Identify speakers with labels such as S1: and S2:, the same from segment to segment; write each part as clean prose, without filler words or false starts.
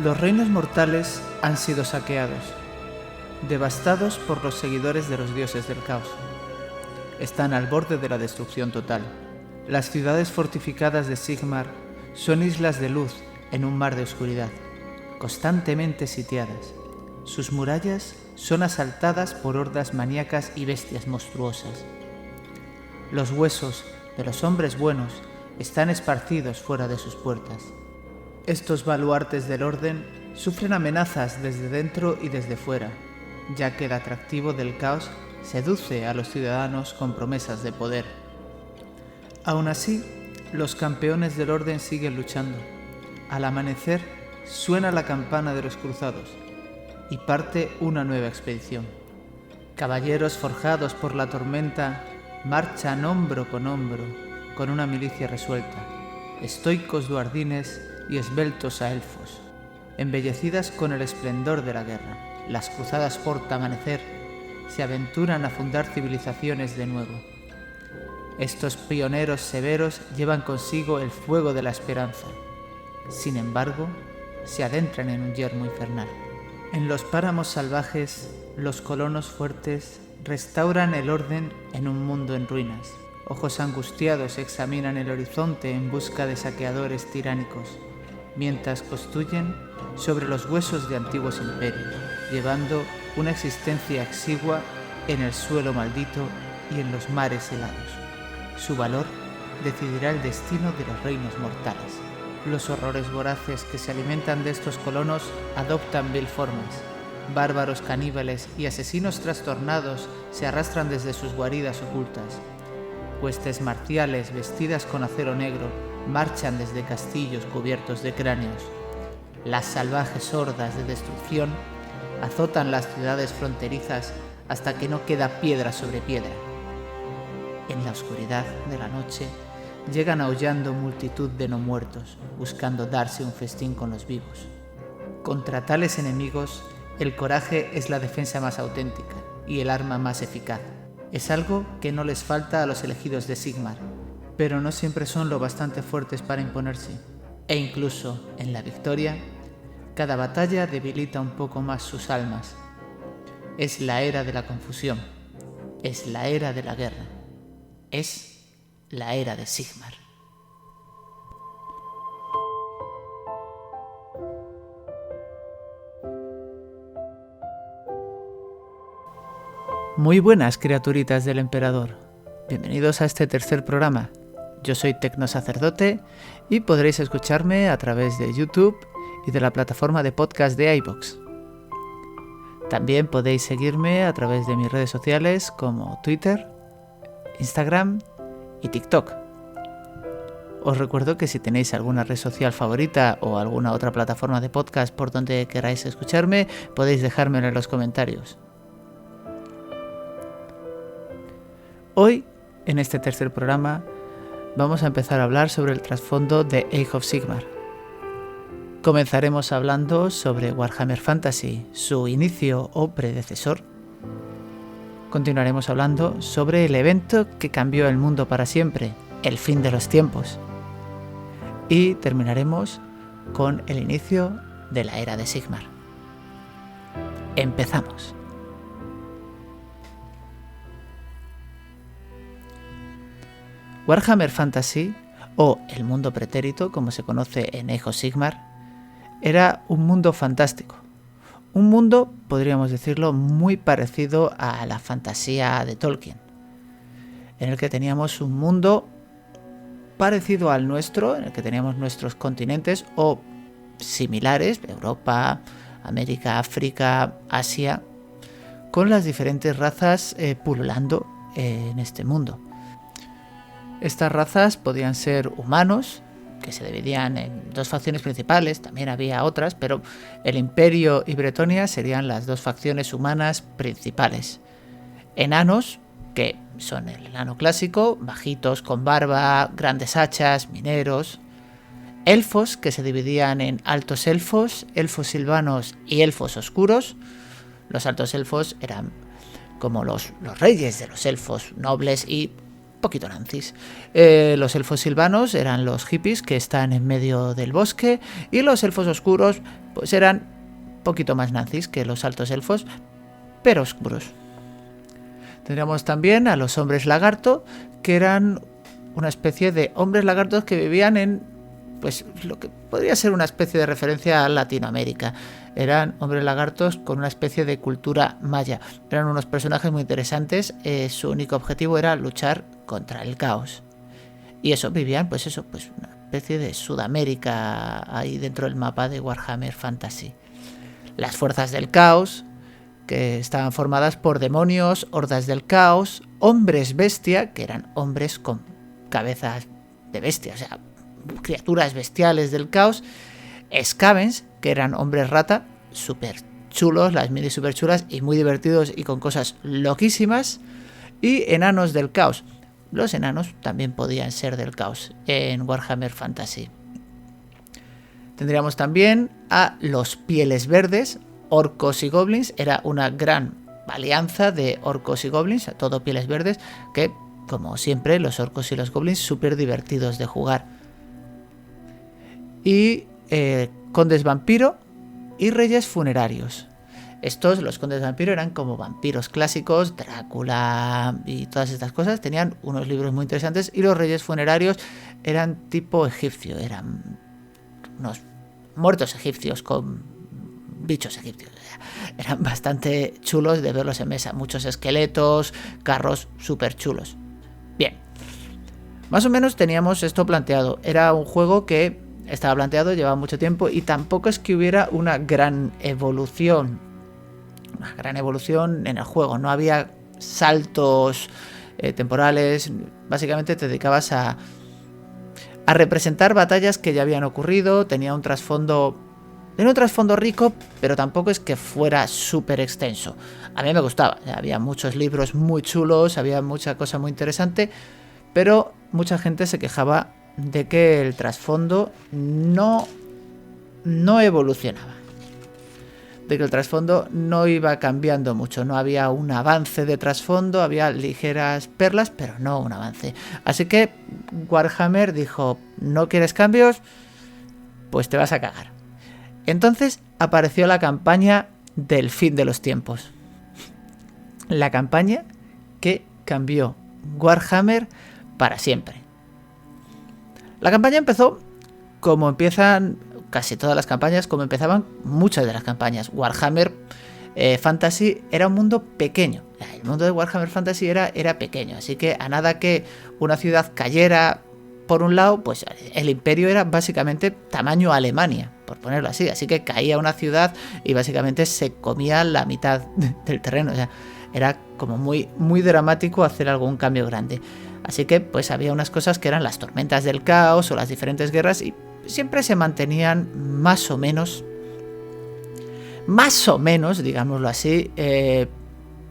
S1: Los reinos mortales han sido saqueados, devastados por los seguidores de los dioses del caos. Están al borde de la destrucción total. Las ciudades fortificadas de Sigmar son islas de luz en un mar de oscuridad, constantemente sitiadas. Sus murallas son asaltadas por hordas maníacas y bestias monstruosas. Los huesos de los hombres buenos están esparcidos fuera de sus puertas. Estos baluartes del orden sufren amenazas desde dentro y desde fuera, ya que el atractivo del caos seduce a los ciudadanos con promesas de poder. Aún así, los campeones del orden siguen luchando. Al amanecer, suena la campana de los cruzados y parte una nueva expedición. Caballeros forjados por la tormenta marchan hombro con una milicia resuelta, estoicos duardines y esbeltos a elfos, embellecidas con el esplendor de la guerra. Las cruzadas por amanecer se aventuran a fundar civilizaciones de nuevo. Estos pioneros severos llevan consigo el fuego de la esperanza. Sin embargo, se adentran en un yermo infernal. En los páramos salvajes, los colonos fuertes restauran el orden en un mundo en ruinas. Ojos angustiados examinan el horizonte en busca de saqueadores tiránicos, mientras construyen sobre los huesos de antiguos imperios, llevando una existencia exigua en el suelo maldito y en los mares helados. Su valor decidirá el destino de los reinos mortales. Los horrores voraces que se alimentan de estos colonos adoptan vil formas. Bárbaros caníbales y asesinos trastornados se arrastran desde sus guaridas ocultas. Huestes marciales vestidas con acero negro marchan desde castillos cubiertos de cráneos. Las salvajes hordas de destrucción azotan las ciudades fronterizas hasta que no queda piedra sobre piedra. En la oscuridad de la noche llegan aullando multitud de no muertos, buscando darse un festín con los vivos. Contra tales enemigos, el coraje es la defensa más auténtica y el arma más eficaz. Es algo que no les falta a los elegidos de Sigmar, pero no siempre son lo bastante fuertes para imponerse. E incluso en la victoria, cada batalla debilita un poco más sus almas. Es la era de la confusión, es la era de la guerra, es la era de Sigmar. Muy buenas, criaturitas del emperador. Bienvenidos a este tercer programa. Yo soy Tecnosacerdote y podréis escucharme a través de YouTube y de la plataforma de podcast de iVoox. También podéis seguirme a través de mis redes sociales como Twitter, Instagram y TikTok. Os recuerdo que si tenéis alguna red social favorita o alguna otra plataforma de podcast por donde queráis escucharme, podéis dejármelo en los comentarios. Hoy, en este tercer programa, vamos a empezar a hablar sobre el trasfondo de Age of Sigmar. Comenzaremos hablando sobre Warhammer Fantasy, su inicio o predecesor. Continuaremos hablando sobre el evento que cambió el mundo para siempre, el fin de los tiempos. Y terminaremos con el inicio de la era de Sigmar. Empezamos. Warhammer Fantasy, o el mundo pretérito, como se conoce en Age of Sigmar, era un mundo fantástico. Un mundo, podríamos decirlo, muy parecido a la fantasía de Tolkien, en el que teníamos un mundo parecido al nuestro, en el que teníamos nuestros continentes o similares, Europa, América, África, Asia, con las diferentes razas pululando en este mundo. Estas razas podían ser humanos, que se dividían en dos facciones principales, también había otras, pero el Imperio y Bretonia serían las dos facciones humanas principales. Enanos, que son el enano clásico, bajitos con barba, grandes hachas, mineros. Elfos, que se dividían en altos elfos, elfos silvanos y elfos oscuros. Los altos elfos eran como los reyes de los elfos nobles y poquito nancis. Los elfos silvanos eran los hippies que están en medio del bosque, y los elfos oscuros pues eran poquito más nancis que los altos elfos, pero oscuros. Tendríamos también a los hombres lagarto, que eran una especie de hombres lagartos que vivían en, pues, lo que podría ser una especie de referencia a Latinoamérica. Eran hombres lagartos con una especie de cultura maya. Eran unos personajes muy interesantes. Su único objetivo era luchar contra el caos. Y eso, vivían, pues una especie de Sudamérica ahí dentro del mapa de Warhammer Fantasy. Las fuerzas del caos, que estaban formadas por demonios, hordas del caos, hombres bestia, que eran hombres con cabezas de bestia, o sea, criaturas bestiales del caos, Skavens, que eran hombres rata, súper chulos, las minis súper chulas y muy divertidos y con cosas loquísimas, y enanos del caos. Los enanos también podían ser del caos en Warhammer Fantasy. Tendríamos también a los pieles verdes, orcos y goblins. Era una gran alianza de orcos y goblins, todo pieles verdes, que como siempre los orcos y los goblins súper divertidos de jugar. Y condes vampiro y reyes funerarios. Los condes vampiro eran como vampiros clásicos, Drácula y todas estas cosas. Tenían unos libros muy interesantes. Y los reyes funerarios eran tipo egipcio, eran unos muertos egipcios con bichos egipcios. Eran bastante chulos de verlos en mesa. Muchos esqueletos, carros súper chulos. Bien, más o menos teníamos esto planteado. Era un juego que estaba planteado, llevaba mucho tiempo, y tampoco es que hubiera una gran evolución en el juego. No había saltos temporales. Básicamente te dedicabas a representar batallas que ya habían ocurrido. Tenía un trasfondo rico, pero tampoco es que fuera súper extenso. A mí me gustaba, había muchos libros muy chulos, había mucha cosa muy interesante, pero mucha gente se quejaba de que el trasfondo no evolucionaba, de que el trasfondo no iba cambiando mucho, no había un avance de trasfondo, había ligeras perlas, pero no un avance. Así que Warhammer dijo: ¿no quieres cambios? Pues te vas a cagar. Entonces apareció la campaña del fin de los tiempos. La campaña que cambió Warhammer para siempre. La campaña empezó como empiezan casi todas las campañas, como empezaban muchas de las campañas. Warhammer Fantasy era un mundo pequeño. El mundo de Warhammer Fantasy era pequeño, así que a nada que una ciudad cayera por un lado, pues el imperio era básicamente tamaño Alemania, por ponerlo así. Así que caía una ciudad y básicamente se comía la mitad del terreno. O sea, era como muy, muy dramático hacer algún cambio grande. Así que pues había unas cosas que eran las tormentas del caos o las diferentes guerras, y siempre se mantenían más o menos, digámoslo así,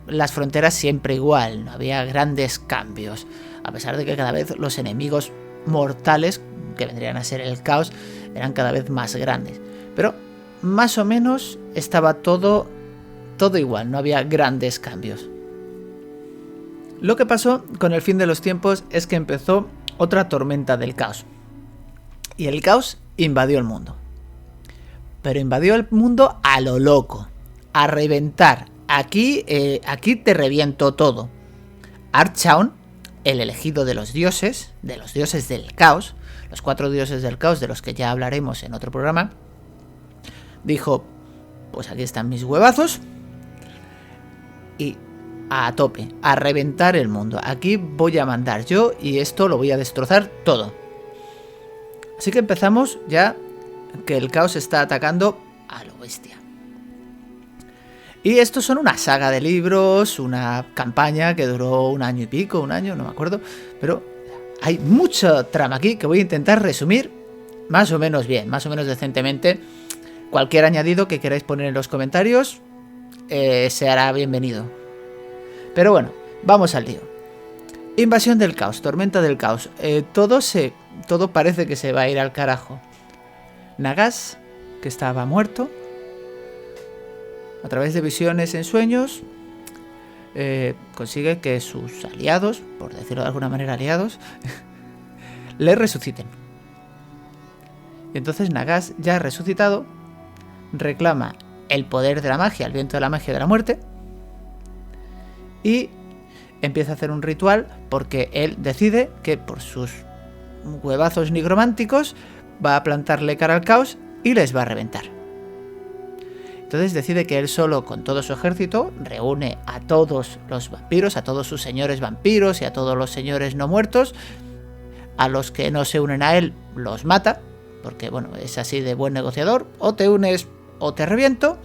S1: las fronteras siempre igual. No había grandes cambios, a pesar de que cada vez los enemigos mortales, que vendrían a ser el caos, eran cada vez más grandes. Pero más o menos estaba todo igual, no había grandes cambios. Lo que pasó con el fin de los tiempos es que empezó otra tormenta del caos. Y el caos invadió el mundo. Pero invadió el mundo a lo loco, a reventar. Aquí te reviento todo. Archaon, el elegido de los dioses del caos, los 4 dioses del caos, de los que ya hablaremos en otro programa, dijo: pues aquí están mis huevazos, y a tope, a reventar el mundo. Aquí voy a mandar yo y esto lo voy a destrozar todo. Así que empezamos ya que el caos está atacando a lo bestia. Y estos son una saga de libros, una campaña que duró 1 año y pico, 1 año, no me acuerdo, pero hay mucha trama aquí que voy a intentar resumir más o menos bien, más o menos decentemente. Cualquier añadido que queráis poner en los comentarios se hará bienvenido. Pero bueno, vamos al lío. Invasión del caos, tormenta del caos. Todo parece que se va a ir al carajo. Nagash, que estaba muerto, a través de visiones en sueños, consigue que sus aliados, por decirlo de alguna manera aliados, le resuciten. Y entonces Nagash, ya resucitado, reclama el poder de la magia, el viento de la magia de la muerte, y empieza a hacer un ritual porque él decide que por sus huevazos nigrománticos va a plantarle cara al caos y les va a reventar. Entonces decide que él solo, con todo su ejército, reúne a todos los vampiros, a todos sus señores vampiros y a todos los señores no muertos. A los que no se unen a él los mata, porque bueno, es así de buen negociador. O te unes o te reviento.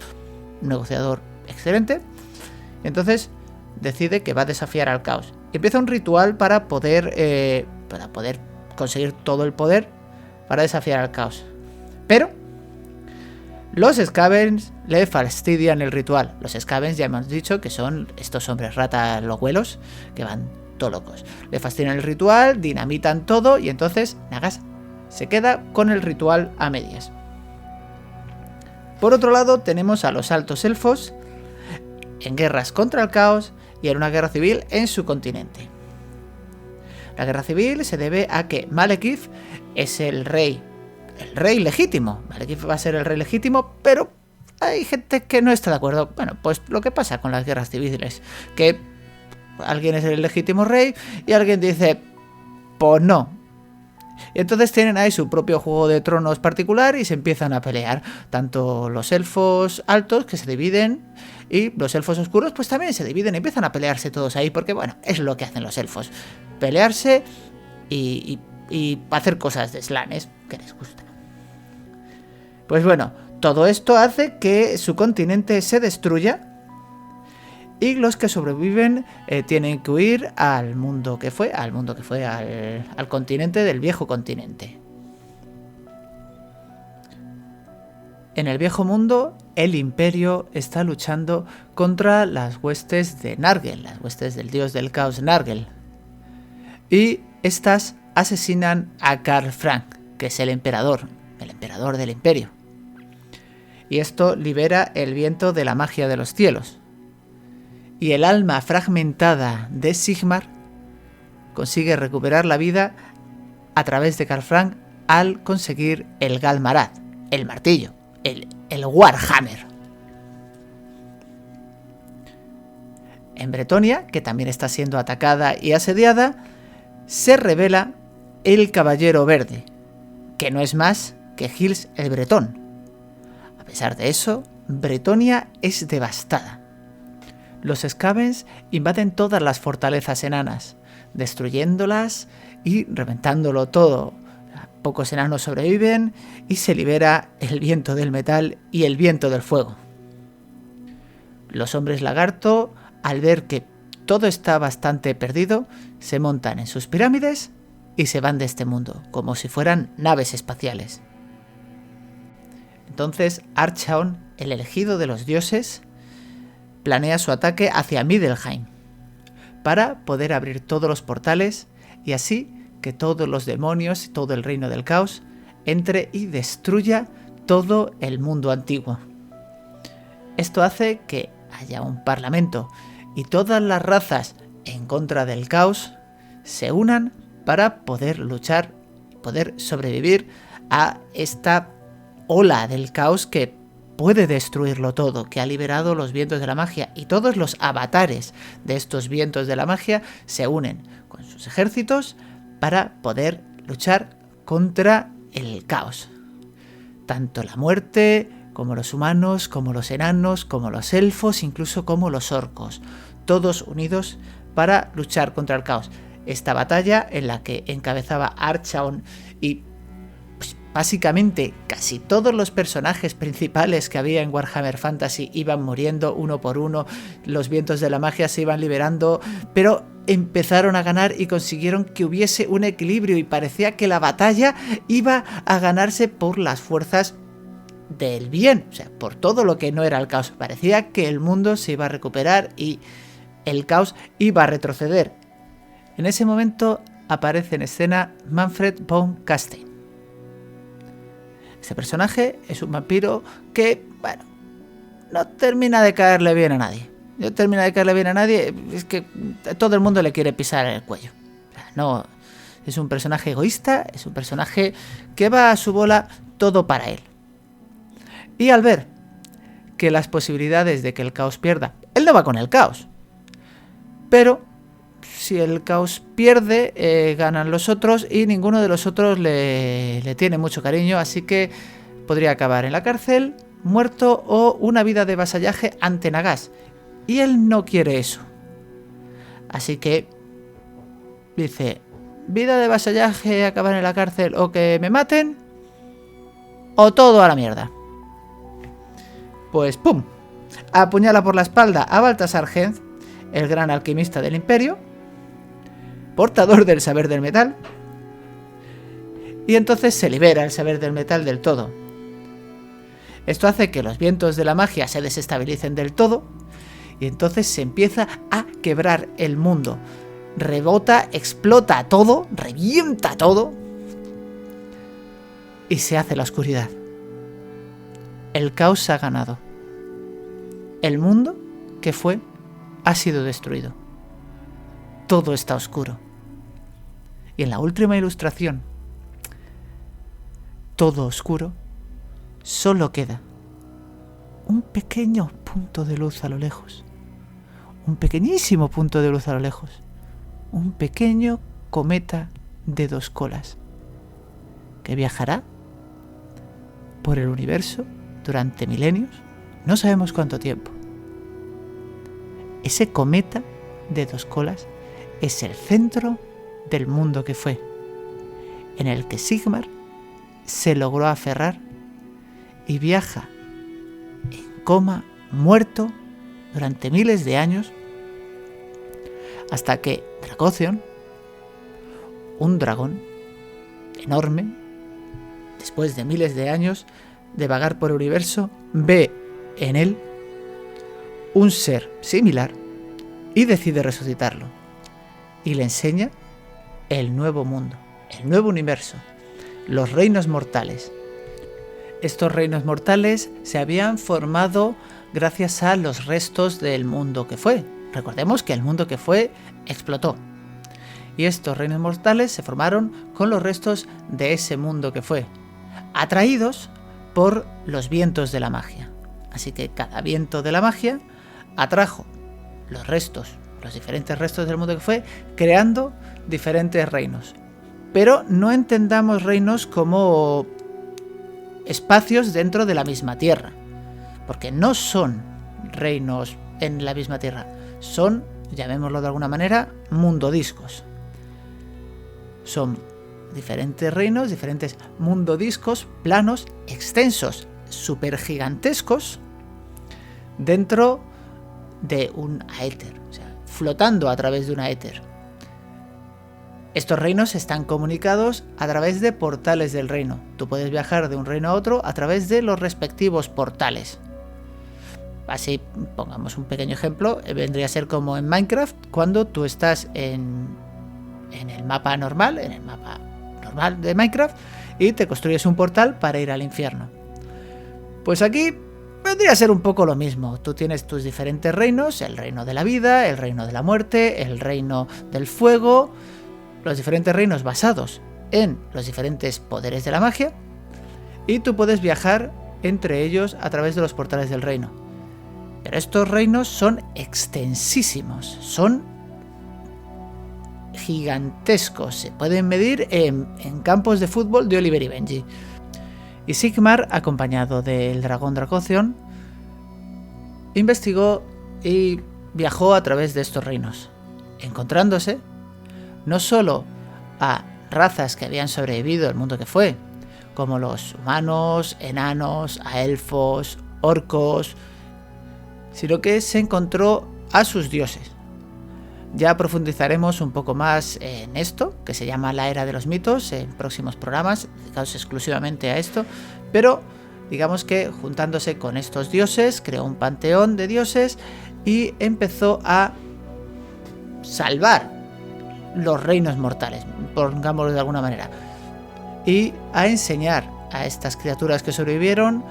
S1: Un negociador excelente. Entonces decide que va a desafiar al caos. Y empieza un ritual para poder conseguir todo el poder para desafiar al caos. Pero los Skavens le fastidian el ritual. Los Skavens ya hemos dicho que son estos hombres rata logüelos que van todos locos. Le fastidian el ritual, dinamitan todo y entonces Nagash se queda con el ritual a medias. Por otro lado tenemos a los altos elfos en guerras contra el caos y en una guerra civil en su continente. La guerra civil se debe a que Malekith es el rey legítimo. Malekith va a ser el rey legítimo, pero hay gente que no está de acuerdo. Bueno, pues lo que pasa con las guerras civiles, que alguien es el legítimo rey y alguien dice, pues no. Y entonces tienen ahí su propio juego de tronos particular y se empiezan a pelear. Tanto los elfos altos, que se dividen, y los elfos oscuros, pues también se dividen y empiezan a pelearse todos ahí, porque bueno, es lo que hacen los elfos. Pelearse y hacer cosas de slanes que les gusta. Pues bueno, todo esto hace que su continente se destruya y los que sobreviven tienen que huir al mundo que fue, al continente del viejo continente. En el viejo mundo, el imperio está luchando contra las huestes de Nargel, las huestes del dios del caos Nargel. Y estas asesinan a Karl Frank, que es el emperador del imperio. Y esto libera el viento de la magia de los cielos. Y el alma fragmentada de Sigmar consigue recuperar la vida a través de Karl Frank al conseguir el Galmarad, el martillo, el Warhammer. En Bretonia, que también está siendo atacada y asediada, se revela el Caballero Verde, que no es más que Gilles el Bretón. A pesar de eso, Bretonia es devastada. Los Skavens invaden todas las fortalezas enanas, destruyéndolas y reventándolo todo. Pocos enanos sobreviven y se libera el viento del metal y el viento del fuego. Los hombres lagarto, al ver que todo está bastante perdido, se montan en sus pirámides y se van de este mundo, como si fueran naves espaciales. Entonces Archaon, el elegido de los dioses, planea su ataque hacia Middelheim, para poder abrir todos los portales y así que todos los demonios y todo el reino del caos entre y destruya todo el mundo antiguo. Esto hace que haya un parlamento y todas las razas en contra del caos se unan para poder luchar, poder sobrevivir a esta ola del caos que puede destruirlo todo, que ha liberado los vientos de la magia, y todos los avatares de estos vientos de la magia se unen con sus ejércitos para poder luchar contra el caos. Tanto la muerte, como los humanos, como los enanos, como los elfos, incluso como los orcos, todos unidos para luchar contra el caos. Esta batalla, en la que encabezaba Archaon y básicamente casi todos los personajes principales que había en Warhammer Fantasy iban muriendo uno por uno, los vientos de la magia se iban liberando, pero empezaron a ganar y consiguieron que hubiese un equilibrio y parecía que la batalla iba a ganarse por las fuerzas del bien, o sea, por todo lo que no era el caos. Parecía que el mundo se iba a recuperar y el caos iba a retroceder. En ese momento aparece en escena Manfred von Kastein. Este personaje es un vampiro que, bueno, no termina de caerle bien a nadie. no termina de caerle bien a nadie, es que todo el mundo le quiere pisar en el cuello. No, es un personaje egoísta, es un personaje que va a su bola todo para él. Y al ver que las posibilidades de que el caos pierda, él no va con el caos, pero si el caos pierde, ganan los otros y ninguno de los otros le tiene mucho cariño, así que podría acabar en la cárcel, muerto o una vida de vasallaje ante Nagas. Y él no quiere eso. Así que dice, vida de vasallaje, acabar en la cárcel o que me maten, o todo a la mierda. Pues ¡pum! Apuñala por la espalda a Baltasar Genz, el gran alquimista del imperio, portador del saber del metal, y entonces se libera el saber del metal del todo. Esto hace que los vientos de la magia se desestabilicen del todo, y entonces se empieza a quebrar el mundo. Rebota, explota todo, revienta todo, y se hace la oscuridad. El caos ha ganado. El mundo que fue ha sido destruido. Todo está oscuro. Y en la última ilustración, todo oscuro, solo queda un pequeño punto de luz a lo lejos. Un pequeñísimo punto de luz a lo lejos. Un pequeño cometa de 2 colas que viajará por el universo durante milenios, no sabemos cuánto tiempo. Ese cometa de 2 colas es el centro del mundo que fue, en el que Sigmar se logró aferrar y viaja en coma, muerto, durante miles de años, hasta que Dracothion, un dragón enorme, después de miles de años de vagar por el universo, ve en él un ser similar y decide resucitarlo. Y le enseña el nuevo mundo, el nuevo universo, los reinos mortales. Estos reinos mortales se habían formado gracias a los restos del mundo que fue. Recordemos que el mundo que fue explotó. Y estos reinos mortales se formaron con los restos de ese mundo que fue, atraídos por los vientos de la magia. Así que cada viento de la magia atrajo los restos, los diferentes restos del mundo que fue, creando diferentes reinos. Pero no entendamos reinos como espacios dentro de la misma tierra, porque no son reinos en la misma tierra, son, llamémoslo de alguna manera, mundodiscos. Son diferentes reinos, diferentes mundodiscos, planos extensos, supergigantescos, dentro de un aéter, o sea, flotando a través de un aéter. Estos reinos están comunicados a través de portales del reino. Tú puedes viajar de un reino a otro a través de los respectivos portales. Así, pongamos un pequeño ejemplo, vendría a ser como en Minecraft, cuando tú estás en el mapa normal, de Minecraft, y te construyes un portal para ir al infierno. Pues aquí vendría a ser un poco lo mismo. Tú tienes tus diferentes reinos, el reino de la vida, el reino de la muerte, el reino del fuego, los diferentes reinos basados en los diferentes poderes de la magia, y tú puedes viajar entre ellos a través de los portales del reino. Pero estos reinos son extensísimos, son gigantescos, se pueden medir en campos de fútbol de Oliver y Benji. Y Sigmar, acompañado del dragón Dracothion, investigó y viajó a través de estos reinos, encontrándose no solo a razas que habían sobrevivido al mundo que fue, como los humanos, enanos, a elfos, orcos, sino que se encontró a sus dioses. Ya profundizaremos un poco más en esto, que se llama la Era de los Mitos, en próximos programas dedicados exclusivamente a esto, pero digamos que juntándose con estos dioses, creó un panteón de dioses y empezó a salvar los reinos mortales, pongámoslo de alguna manera, y a enseñar a estas criaturas que sobrevivieron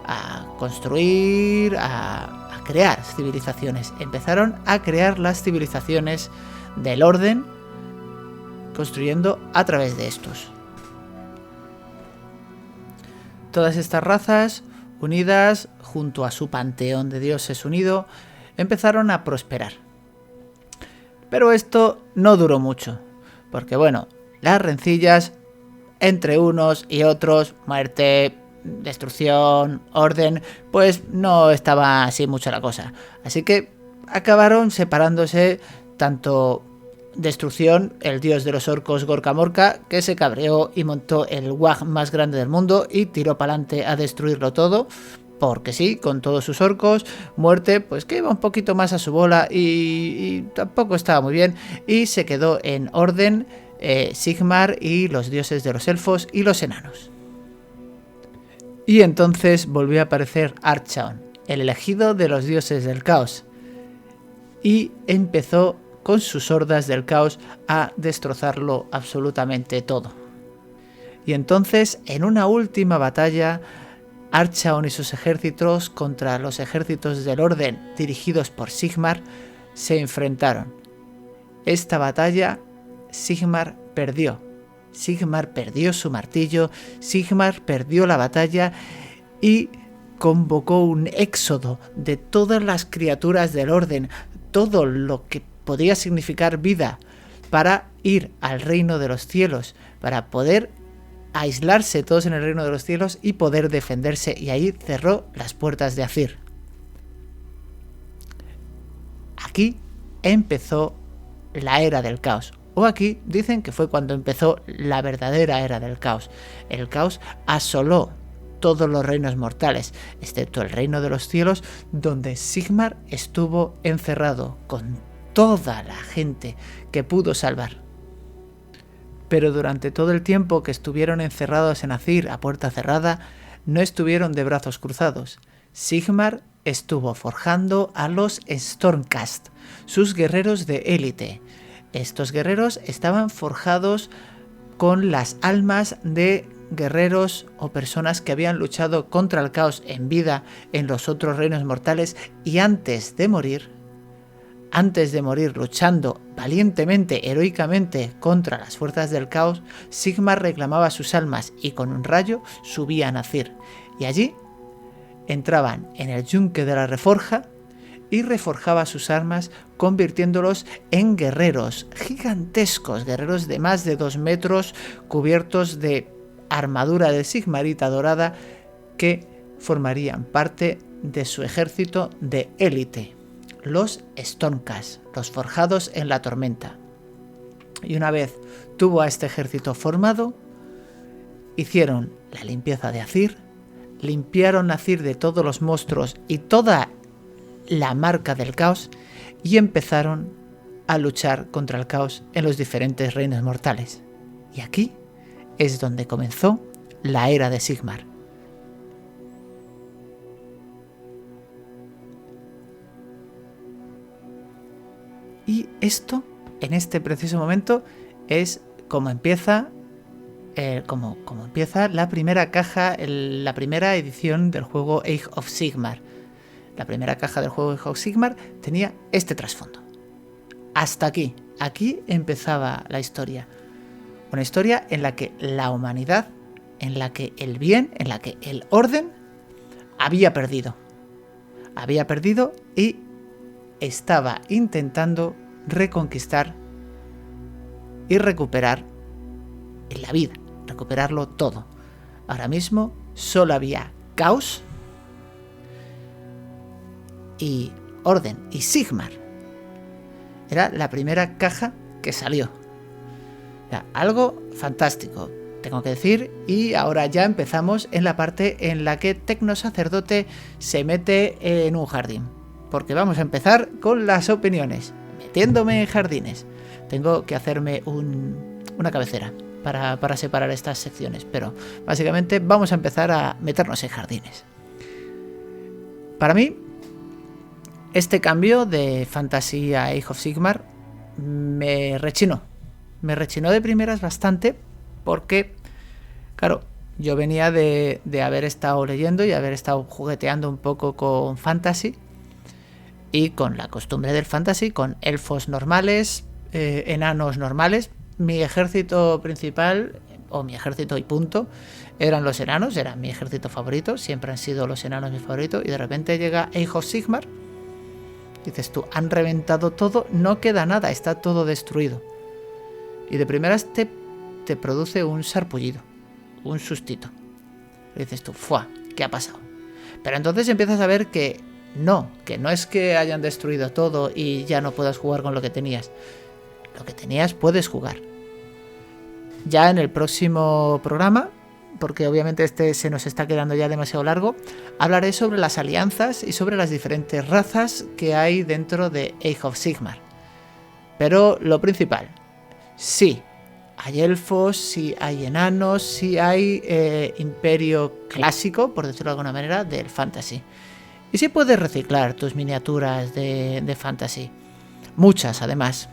S1: a construir, a crear civilizaciones, empezaron a crear las civilizaciones del orden, construyendo a través de estos. Todas estas razas, unidas junto a su panteón de dioses unido, empezaron a prosperar. Pero esto no duró mucho, porque bueno, las rencillas entre unos y otros, muerte, destrucción, orden, pues no estaba así mucho la cosa. Así que acabaron separándose, tanto Destrucción, el dios de los orcos Gorka Morka, que se cabreó y montó el WAG más grande del mundo y tiró para adelante a destruirlo todo, porque sí, con todos sus orcos. Muerte, pues que iba un poquito más a su bola y tampoco estaba muy bien, y se quedó en orden Sigmar y los dioses de los elfos y los enanos. Y entonces volvió a aparecer Archaon, el elegido de los dioses del caos, y empezó con sus hordas del caos a destrozarlo absolutamente todo. Y entonces, en una última batalla, Archaon y sus ejércitos contra los ejércitos del orden dirigidos por Sigmar se enfrentaron. Esta batalla Sigmar perdió. Sigmar perdió su martillo, Sigmar perdió la batalla y convocó un éxodo de todas las criaturas del orden, todo lo que podía significar vida, para ir al reino de los cielos, para poder aislarse todos en el reino de los cielos y poder defenderse, y ahí cerró las puertas de Azyr. Aquí empezó la era del caos, o aquí dicen que fue cuando empezó la verdadera era del caos. El caos asoló todos los reinos mortales, excepto el reino de los cielos, donde Sigmar estuvo encerrado con toda la gente que pudo salvar. Pero durante todo el tiempo que estuvieron encerrados en Azyr a puerta cerrada, no estuvieron de brazos cruzados. Sigmar estuvo forjando a los Stormcast, sus guerreros de élite. Estos guerreros estaban forjados con las almas de guerreros o personas que habían luchado contra el caos en vida en los otros reinos mortales, y antes de morir luchando valientemente, heroicamente contra las fuerzas del caos, Sigmar reclamaba sus almas y con un rayo subía a Azyr, y allí entraban en el yunque de la reforja y reforjaba sus armas, convirtiéndolos en guerreros gigantescos, guerreros de más de 2 metros, cubiertos de armadura de sigmarita dorada, que formarían parte de su ejército de élite, los Stormcast, los forjados en la tormenta. Y una vez tuvo a este ejército formado, hicieron la limpieza de Azyr, limpiaron Azyr de todos los monstruos y toda la marca del caos, y empezaron a luchar contra el caos en los diferentes reinos mortales. Y aquí es donde comenzó la era de Sigmar. Y esto, en este preciso momento, es como empieza como empieza la primera caja, la primera edición del juego Age of Sigmar. La primera caja del juego Age of Sigmar tenía este trasfondo. Hasta aquí empezaba la historia. Una historia en la que la humanidad, en la que el bien, en la que el orden había perdido. Había perdido y estaba intentando reconquistar y recuperar en la vida, recuperarlo todo. Ahora mismo solo había caos y orden, y Sigmar era la primera caja que salió. O sea, algo fantástico, tengo que decir. Y ahora ya empezamos en la parte en la que Tecnosacerdote se mete en un jardín, porque vamos a empezar con las opiniones, metiéndome en jardines. Tengo que hacerme una cabecera para separar estas secciones, pero básicamente vamos a empezar a meternos en jardines. Para mí, este cambio de Fantasy a Age of Sigmar me rechinó de primeras bastante, porque claro, yo venía de haber estado leyendo y haber estado jugueteando un poco con Fantasy, y con la costumbre del fantasy, con elfos normales, enanos normales. Mi ejército principal, o mi ejército y punto, eran los enanos, era mi ejército favorito, siempre han sido los enanos mi favorito, y de repente llega Age of Sigmar, dices tú, han reventado todo, no queda nada, está todo destruido. Y de primeras te produce un sarpullido, un sustito. Y dices tú, ¡fua! ¿Qué ha pasado? Pero entonces empiezas a ver que no es que hayan destruido todo y ya no puedas jugar con lo que tenías. Lo que tenías puedes jugar. Ya en el próximo programa, porque obviamente este se nos está quedando ya demasiado largo, hablaré sobre las alianzas y sobre las diferentes razas que hay dentro de Age of Sigmar. Pero lo principal, sí, hay elfos, sí hay enanos, sí hay imperio clásico, por decirlo de alguna manera, del fantasy. Y sí puedes reciclar tus miniaturas de fantasy. Muchas, además.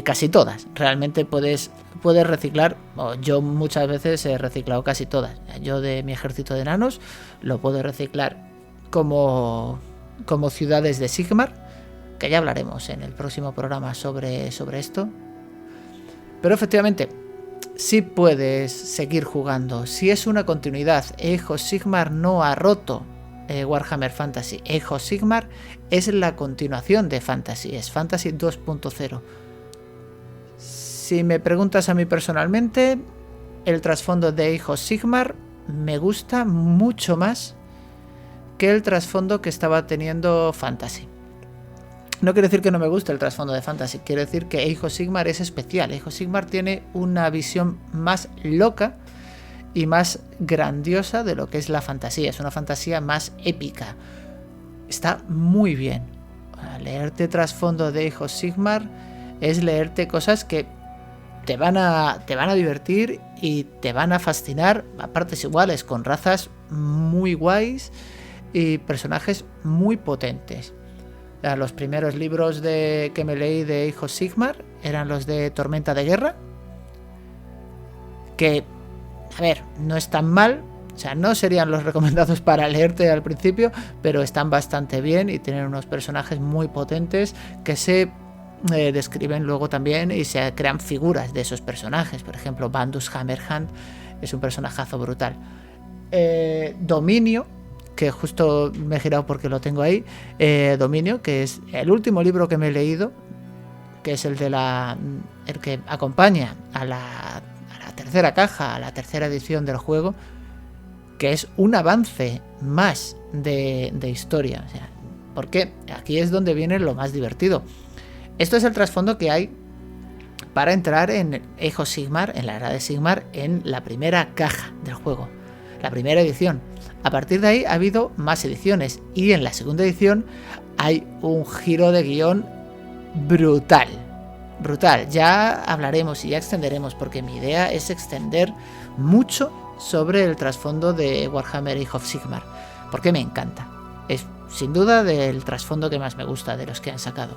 S1: Casi todas. Realmente puedes reciclar. Yo muchas veces he reciclado casi todas. Yo de mi ejército de enanos lo puedo reciclar como ciudades de Sigmar, que ya hablaremos en el próximo programa sobre esto. Pero efectivamente, sí puedes seguir jugando. Si es una continuidad, Age of Sigmar no ha roto Warhammer Fantasy. Age of Sigmar es la continuación de Fantasy, es Fantasy 2.0. Si me preguntas a mí personalmente, el trasfondo de Age of Sigmar me gusta mucho más que el trasfondo que estaba teniendo Fantasy. No quiere decir que no me guste el trasfondo de Fantasy, quiere decir que Age of Sigmar es especial. Age of Sigmar tiene una visión más loca y más grandiosa de lo que es la fantasía. Es una fantasía más épica. Está muy bien. Leerte trasfondo de Age of Sigmar es leerte cosas que te van a divertir y te van a fascinar a partes iguales, con razas muy guays y personajes muy potentes. Los primeros libros que me leí de Age of Sigmar eran los de Tormenta de Guerra, que, a ver, no están mal, o sea, no serían los recomendados para leerte al principio, pero están bastante bien y tienen unos personajes muy potentes que se describen luego también y se crean figuras de esos personajes. Por ejemplo, Bandus Hammerhand es un personajazo brutal. Dominio, que justo me he girado porque lo tengo ahí. Dominio, que es el último libro que me he leído, que es el que acompaña a la tercera caja, a la tercera edición del juego, que es un avance más de historia. O sea, porque aquí es donde viene lo más divertido. Esto es el trasfondo que hay para entrar en Age of Sigmar, en la era de Sigmar, en la primera caja del juego, la primera edición. A partir de ahí ha habido más ediciones y en la segunda edición hay un giro de guión brutal. Ya hablaremos y ya extenderemos, porque mi idea es extender mucho sobre el trasfondo de Warhammer Age of Sigmar, porque me encanta. Es sin duda del trasfondo que más me gusta de los que han sacado.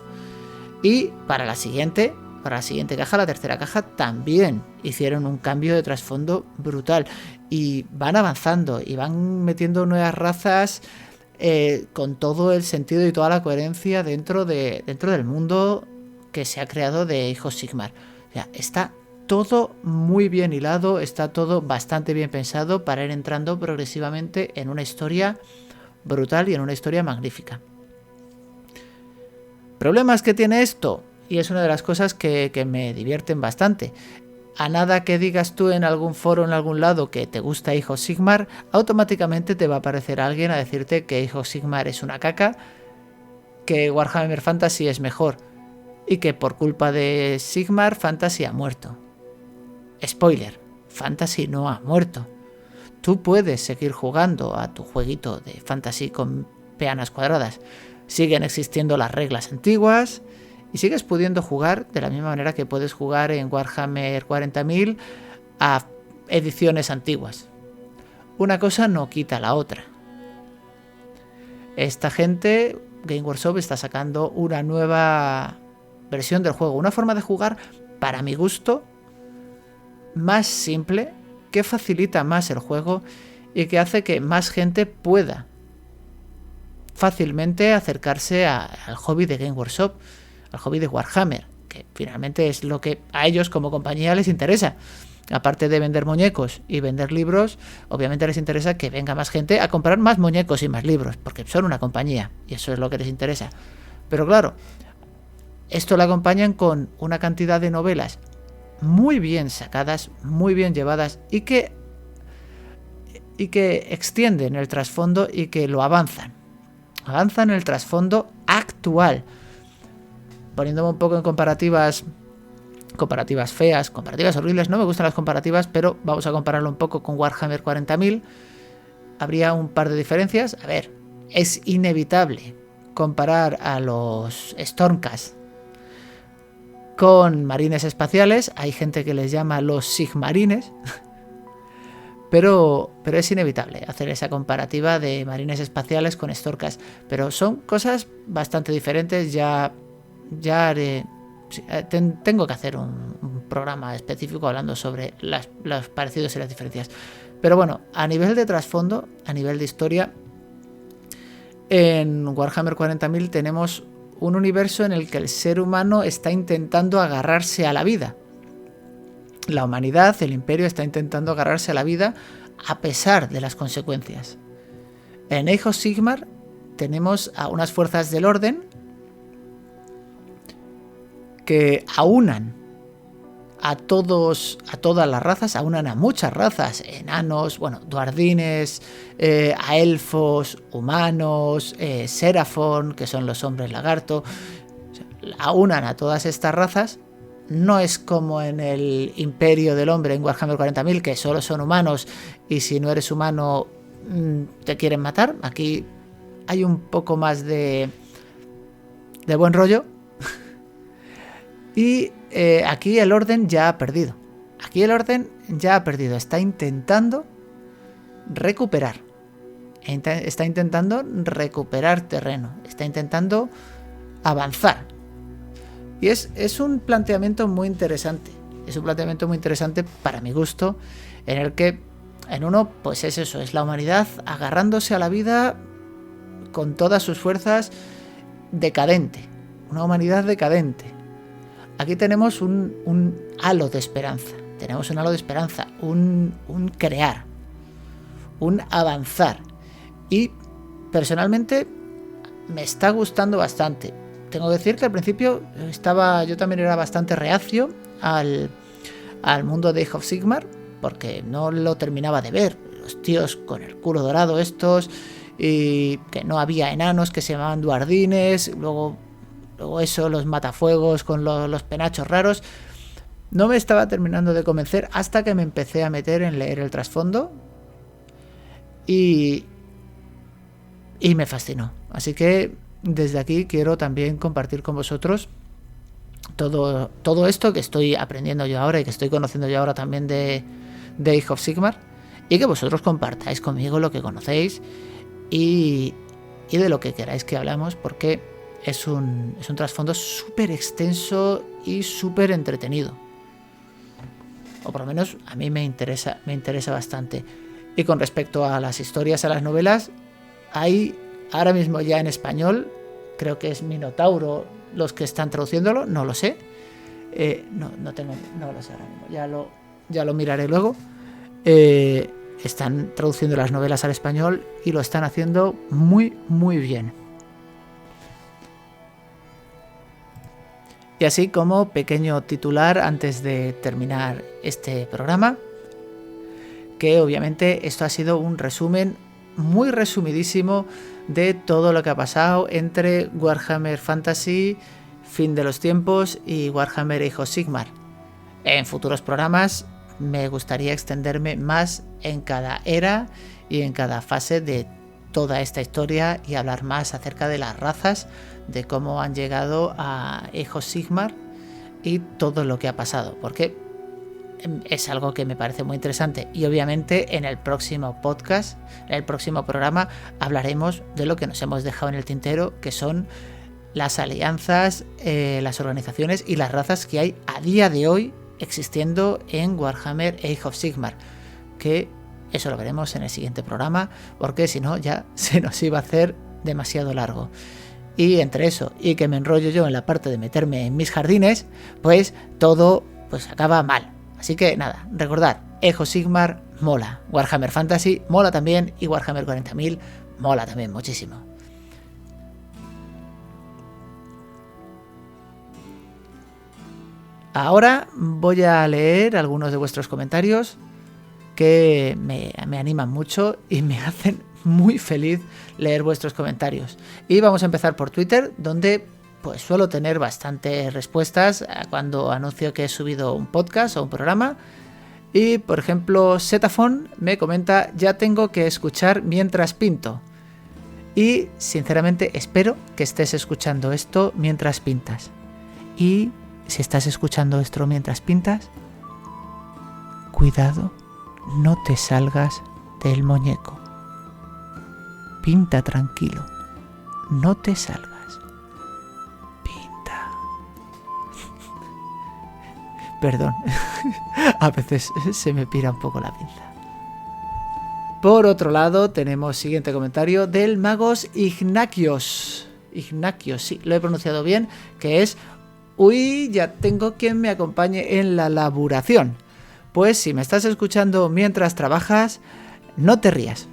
S1: Y para la siguiente caja, la tercera caja, también hicieron un cambio de trasfondo brutal y van avanzando y van metiendo nuevas razas con todo el sentido y toda la coherencia dentro del mundo que se ha creado de Age of Sigmar. O sea, está todo muy bien hilado, está todo bastante bien pensado para ir entrando progresivamente en una historia brutal y en una historia magnífica. ¿Problemas que tiene esto? Y es una de las cosas que me divierten bastante. A nada que digas tú en algún foro, en algún lado, que te gusta Age of Sigmar, automáticamente te va a aparecer alguien a decirte que Age of Sigmar es una caca, que Warhammer Fantasy es mejor y que por culpa de Sigmar Fantasy ha muerto. Spoiler, Fantasy no ha muerto. Tú puedes seguir jugando a tu jueguito de Fantasy con peanas cuadradas. Siguen existiendo las reglas antiguas y sigues pudiendo jugar de la misma manera que puedes jugar en Warhammer 40.000 a ediciones antiguas. Una cosa no quita la otra. Esta gente, Game Workshop, está sacando una nueva versión del juego, una forma de jugar, para mi gusto, más simple, que facilita más el juego y que hace que más gente pueda fácilmente acercarse al hobby de Game Workshop, al hobby de Warhammer, que finalmente es lo que a ellos como compañía les interesa. Aparte de vender muñecos y vender libros, obviamente les interesa que venga más gente a comprar más muñecos y más libros, porque son una compañía y eso es lo que les interesa. Pero claro, esto lo acompañan con una cantidad de novelas muy bien sacadas, muy bien llevadas y que extienden el trasfondo y que lo avanzan el trasfondo actual, poniéndome un poco en comparativas feas, comparativas horribles. No me gustan las comparativas, pero vamos a compararlo un poco con Warhammer 40.000. Habría un par de diferencias. A ver, es inevitable comparar a los Stormcast con marines espaciales. Hay gente que les llama los Sigmarines. Pero es inevitable hacer esa comparativa de marines espaciales con Stormcast. Pero son cosas bastante diferentes. Ya haré, tengo que hacer un programa específico hablando sobre los parecidos y las diferencias. Pero bueno, a nivel de trasfondo, a nivel de historia, en Warhammer 40.000 tenemos un universo en el que el ser humano está intentando agarrarse a la vida. La humanidad, el imperio, está intentando agarrarse a la vida a pesar de las consecuencias. En Age of Sigmar tenemos a unas fuerzas del orden que aunan a todas las razas, aunan a muchas razas, enanos, duardines, a elfos, humanos, Seraphon, que son los hombres lagarto, aunan a todas estas razas. No es como en el Imperio del Hombre en Warhammer 40.000, que solo son humanos y si no eres humano te quieren matar. Aquí hay un poco más de buen rollo. Y aquí el orden ya ha perdido. Está intentando recuperar. Está intentando recuperar terreno. Está intentando avanzar. Y es un planteamiento muy interesante. Es un planteamiento muy interesante para mi gusto, en el que en uno, pues es eso, es la humanidad agarrándose a la vida con todas sus fuerzas, decadente. Una humanidad decadente. Aquí tenemos un halo de esperanza. Un crear. Un avanzar. Y personalmente me está gustando bastante. Tengo que decir que al principio yo también era bastante reacio al mundo de Age of Sigmar, porque no lo terminaba de ver. Los tíos con el culo dorado estos, y que no había enanos que se llamaban duardines, luego eso, los matafuegos con los penachos raros. No me estaba terminando de convencer hasta que me empecé a meter en leer el trasfondo y me fascinó. Así que desde aquí quiero también compartir con vosotros todo esto que estoy aprendiendo yo ahora y que estoy conociendo yo ahora también de Age of Sigmar, y que vosotros compartáis conmigo lo que conocéis y de lo que queráis que hablamos, porque es un trasfondo súper extenso y súper entretenido, o por lo menos a mí me interesa bastante. Y con respecto a las historias, a las novelas, hay ahora mismo ya en español, creo que es Minotauro los que están traduciéndolo, no lo sé, no lo sé ahora mismo, ya lo miraré luego. Están traduciendo las novelas al español y lo están haciendo muy muy bien. Y así como pequeño titular antes de terminar este programa, que obviamente esto ha sido un resumen muy resumidísimo de todo lo que ha pasado entre Warhammer Fantasy, Fin de los Tiempos y Warhammer Age of Sigmar. En futuros programas me gustaría extenderme más en cada era y en cada fase de toda esta historia y hablar más acerca de las razas, de cómo han llegado a Age of Sigmar y todo lo que ha pasado, porque es algo que me parece muy interesante. Y obviamente en el próximo podcast, en el próximo programa, hablaremos de lo que nos hemos dejado en el tintero, que son las alianzas, las organizaciones y las razas que hay a día de hoy existiendo en Warhammer Age of Sigmar, que eso lo veremos en el siguiente programa, porque si no ya se nos iba a hacer
S2: demasiado largo. Y entre eso y que me enrollo yo en la parte de meterme en mis jardines, pues todo pues acaba mal. Así que nada, recordad, Age of Sigmar mola, Warhammer Fantasy mola también y Warhammer 40.000 mola también muchísimo. Ahora voy a leer algunos de vuestros comentarios que me animan mucho y me hacen muy feliz leer vuestros comentarios. Y vamos a empezar por Twitter, donde pues suelo tener bastantes respuestas cuando anuncio que he subido un podcast o un programa. Y por ejemplo, Setafon me comenta: ya tengo que escuchar mientras pinto. Y sinceramente espero que estés escuchando esto mientras pintas. Y si estás escuchando esto mientras pintas, cuidado, no te salgas del muñeco. Pinta tranquilo, no te salgas. Pinta. Perdón, a veces se me pira un poco la pinza. Por otro lado, tenemos siguiente comentario del Magos Ignacios. Ignacios, sí, lo he pronunciado bien, que es: uy, ya tengo quien me acompañe en la laburación. Pues si me estás escuchando mientras trabajas, no te rías.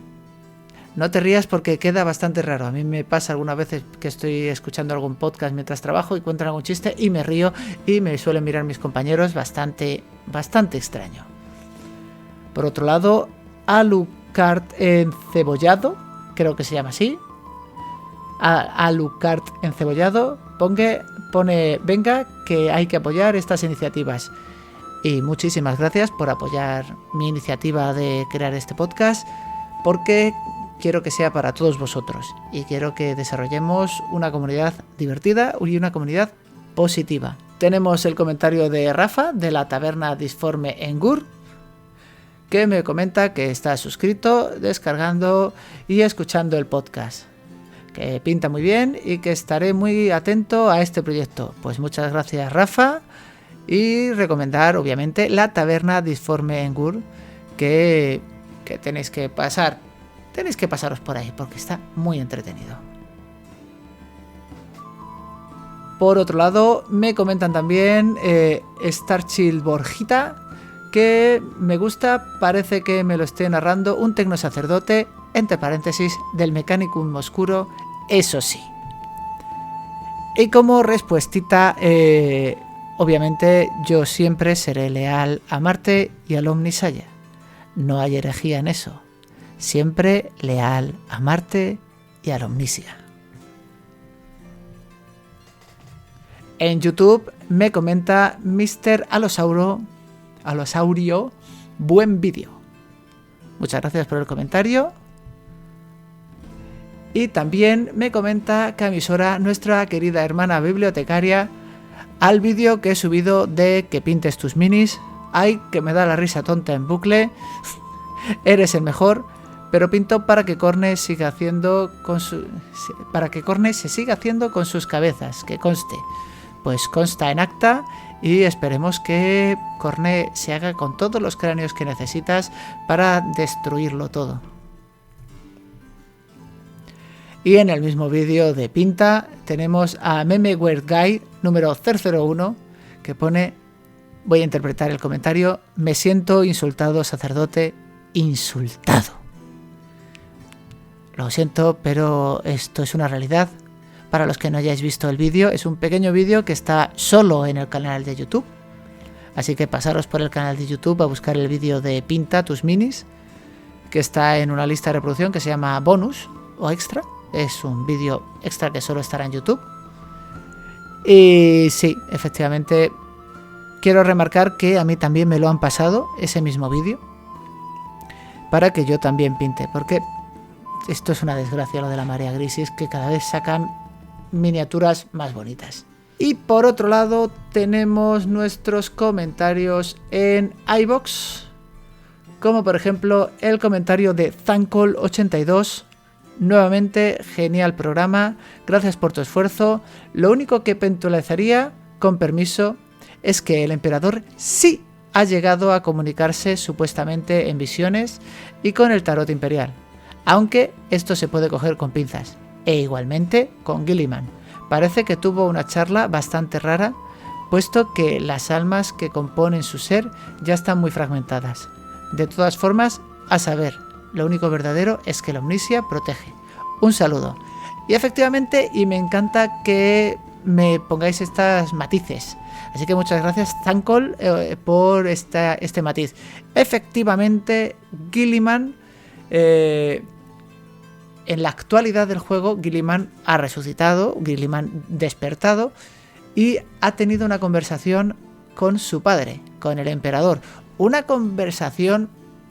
S2: No te rías porque queda bastante raro. A mí me pasa algunas veces que estoy escuchando algún podcast mientras trabajo y cuentan algún chiste y me río y me suelen mirar mis compañeros bastante extraño. Por otro lado, Alucard encebollado, creo que se llama así. Alucard encebollado pone: venga, que hay que apoyar estas iniciativas. Y muchísimas gracias por apoyar mi iniciativa de crear este podcast, porque quiero que sea para todos vosotros y quiero que desarrollemos una comunidad divertida y una comunidad positiva. Tenemos el comentario de Rafa, de la taberna Disforme en Gur, que me comenta que está suscrito, descargando y escuchando el podcast, que pinta muy bien y que estaré muy atento a este proyecto. Pues muchas gracias, Rafa, y recomendar obviamente la taberna Disforme en Gur, que tenéis que pasaros por ahí porque está muy entretenido. Por otro lado, me comentan también Starchill Borjita, que me gusta, parece que me lo esté narrando un tecnosacerdote, entre paréntesis, del Mechanicum Oscuro, eso sí. Y como respuestita, obviamente yo siempre seré leal a Marte y al Omnisaya. No hay herejía en eso. Siempre leal a Marte y a la Omnisia. En YouTube me comenta Mr. Alosaurio, buen vídeo. Muchas gracias por el comentario. Y también me comenta Camisora, nuestra querida hermana bibliotecaria, al vídeo que he subido de que pintes tus minis. Ay, que me da la risa tonta en bucle. Eres el mejor. Pero pinto para que Corne se siga haciendo con sus cabezas, que conste. Pues consta en acta y esperemos que Corne se haga con todos los cráneos que necesitas para destruirlo todo. Y en el mismo vídeo de pinta tenemos a Meme Weird Guy número 001 que pone, voy a interpretar el comentario: me siento insultado, sacerdote, insultado. Lo siento, pero esto es una realidad. Para los que no hayáis visto el vídeo, es un pequeño vídeo que está solo en el canal de YouTube. Así que pasaros por el canal de YouTube a buscar el vídeo de Pinta tus minis, que está en una lista de reproducción que se llama Bonus o Extra. Es un vídeo extra que solo estará en YouTube. Y sí, efectivamente, quiero remarcar que a mí también me lo han pasado, ese mismo vídeo, para que yo también pinte, porque esto es una desgracia lo de la marea gris, y es que cada vez sacan miniaturas más bonitas. Y por otro lado tenemos nuestros comentarios en iVoox, como por ejemplo el comentario de Zancol82. Nuevamente, genial programa, gracias por tu esfuerzo. Lo único que puntualizaría, con permiso, es que el emperador sí ha llegado a comunicarse supuestamente en visiones y con el tarot imperial, aunque esto se puede coger con pinzas. E igualmente con Guilliman. Parece que tuvo una charla bastante rara, puesto que las almas que componen su ser ya están muy fragmentadas. De todas formas, a saber, lo único verdadero es que la Omnisia protege. Un saludo. Y efectivamente, y me encanta que me pongáis estas matices. Así que muchas gracias, Thankol, por este matiz. Efectivamente, Guilliman, en la actualidad del juego, Guilliman ha resucitado, Guilliman despertado, y ha tenido una conversación con su padre, con el emperador. Una conversación,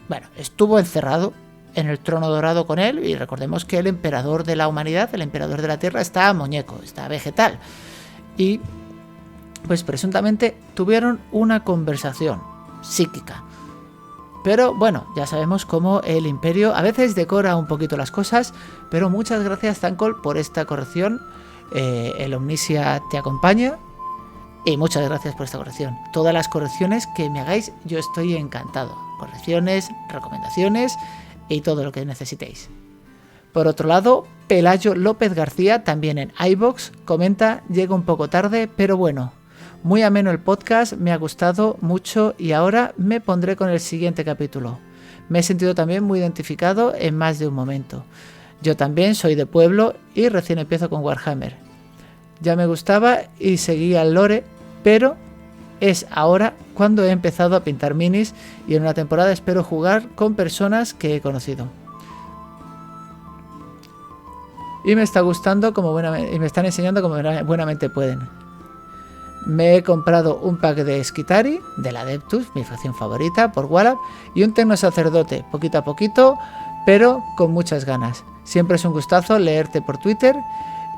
S2: bueno, estuvo encerrado en el trono dorado con él, y recordemos que el emperador de la humanidad, el emperador de la Tierra, está muñeco, está vegetal. Y pues presuntamente tuvieron una conversación psíquica. Pero bueno, ya sabemos cómo el Imperio a veces decora un poquito las cosas, pero muchas gracias, Thankol, por esta corrección. El Omnisia te acompaña y muchas gracias por esta corrección. Todas las correcciones que me hagáis, yo estoy encantado. Correcciones, recomendaciones y todo lo que necesitéis. Por otro lado, Pelayo López García, también en iVoox, comenta: llega un poco tarde, pero bueno, muy ameno el podcast, me ha gustado mucho y ahora me pondré con el siguiente capítulo. Me he sentido también muy identificado en más de un momento. Yo también soy de pueblo y recién empiezo con Warhammer. Ya me gustaba y seguía el lore, pero es ahora cuando he empezado a pintar minis y en una temporada espero jugar con personas que he conocido. Y me está gustando y me están enseñando como buenamente pueden. Me he comprado un pack de Skitarii, del Adeptus, mi facción favorita, por Wallap, y un Tecnosacerdote, poquito a poquito, pero con muchas ganas. Siempre es un gustazo leerte por Twitter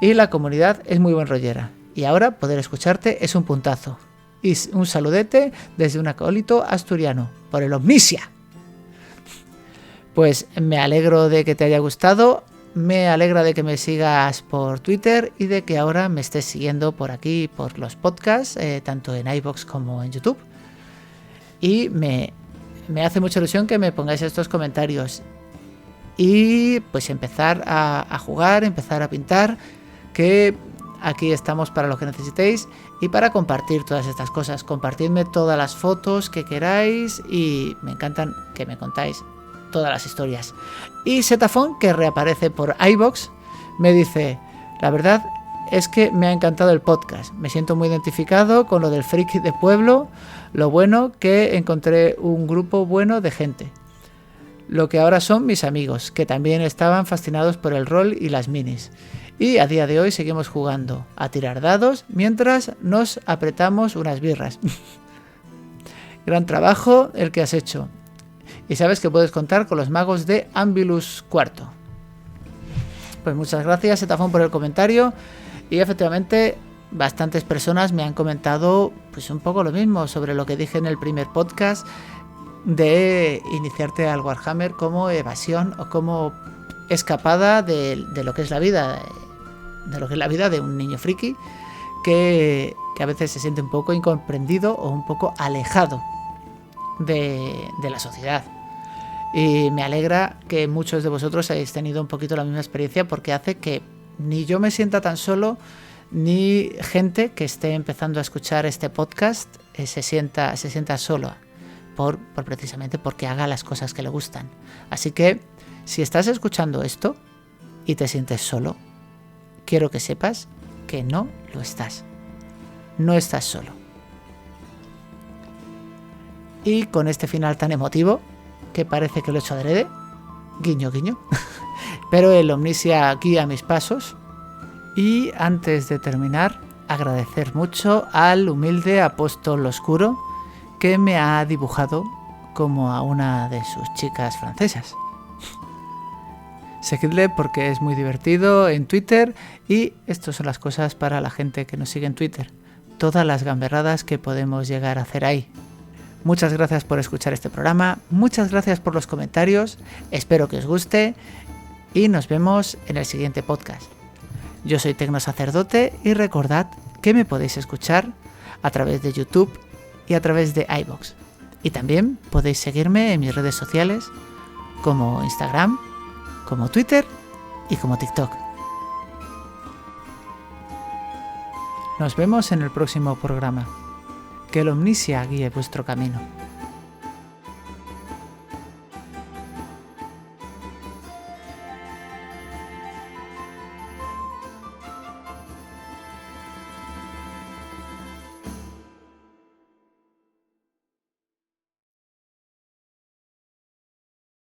S2: y la comunidad es muy buen rollera. Y ahora poder escucharte es un puntazo. Y un saludete desde un acólito asturiano, por el Omnisia. Pues me alegro de que te haya gustado. Me alegra de que me sigas por Twitter y de que ahora me estés siguiendo por aquí, por los podcasts, tanto en iVoox como en YouTube. Y me hace mucha ilusión que me pongáis estos comentarios. Y pues empezar a jugar, empezar a pintar, que aquí estamos para lo que necesitéis y para compartir todas estas cosas. Compartidme todas las fotos que queráis y me encantan que me contáis todas las historias. Y Setafon, que reaparece por iVoox, me dice: la verdad es que me ha encantado el podcast, me siento muy identificado con lo del friki de pueblo, lo bueno que encontré un grupo bueno de gente, lo que ahora son mis amigos, que también estaban fascinados por el rol y las minis, y a día de hoy seguimos jugando a tirar dados mientras nos apretamos unas birras. Gran trabajo el que has hecho. Y sabes que puedes contar con los magos de Ambilus IV. Pues muchas gracias, Setafón, por el comentario. Y efectivamente, bastantes personas me han comentado pues un poco lo mismo sobre lo que dije en el primer podcast, de iniciarte al Warhammer como evasión o como escapada de lo que es la vida, de un niño friki que a veces se siente un poco incomprendido o un poco alejado de la sociedad. Y me alegra que muchos de vosotros hayáis tenido un poquito la misma experiencia, porque hace que ni yo me sienta tan solo, ni gente que esté empezando a escuchar este podcast se sienta sola, precisamente porque haga las cosas que le gustan. Así que si estás escuchando esto y te sientes solo, quiero que sepas que no lo estás. No estás solo. Y con este final tan emotivo, que parece que lo he hecho adrede, guiño guiño, pero el Omnisia guía mis pasos. Y antes de terminar, agradecer mucho al humilde apóstol oscuro que me ha dibujado como a una de sus chicas francesas. Seguidle porque es muy divertido en Twitter, y estas son las cosas para la gente que nos sigue en Twitter, todas las gamberradas que podemos llegar a hacer ahí. Muchas gracias por escuchar este programa, muchas gracias por los comentarios, espero que os guste y nos vemos en el siguiente podcast. Yo soy Tecnosacerdote y recordad que me podéis escuchar a través de YouTube y a través de iVoox. Y también podéis seguirme en mis redes sociales como Instagram, como Twitter y como TikTok.
S1: Nos vemos en el próximo programa. Que el Omnisia guíe vuestro camino.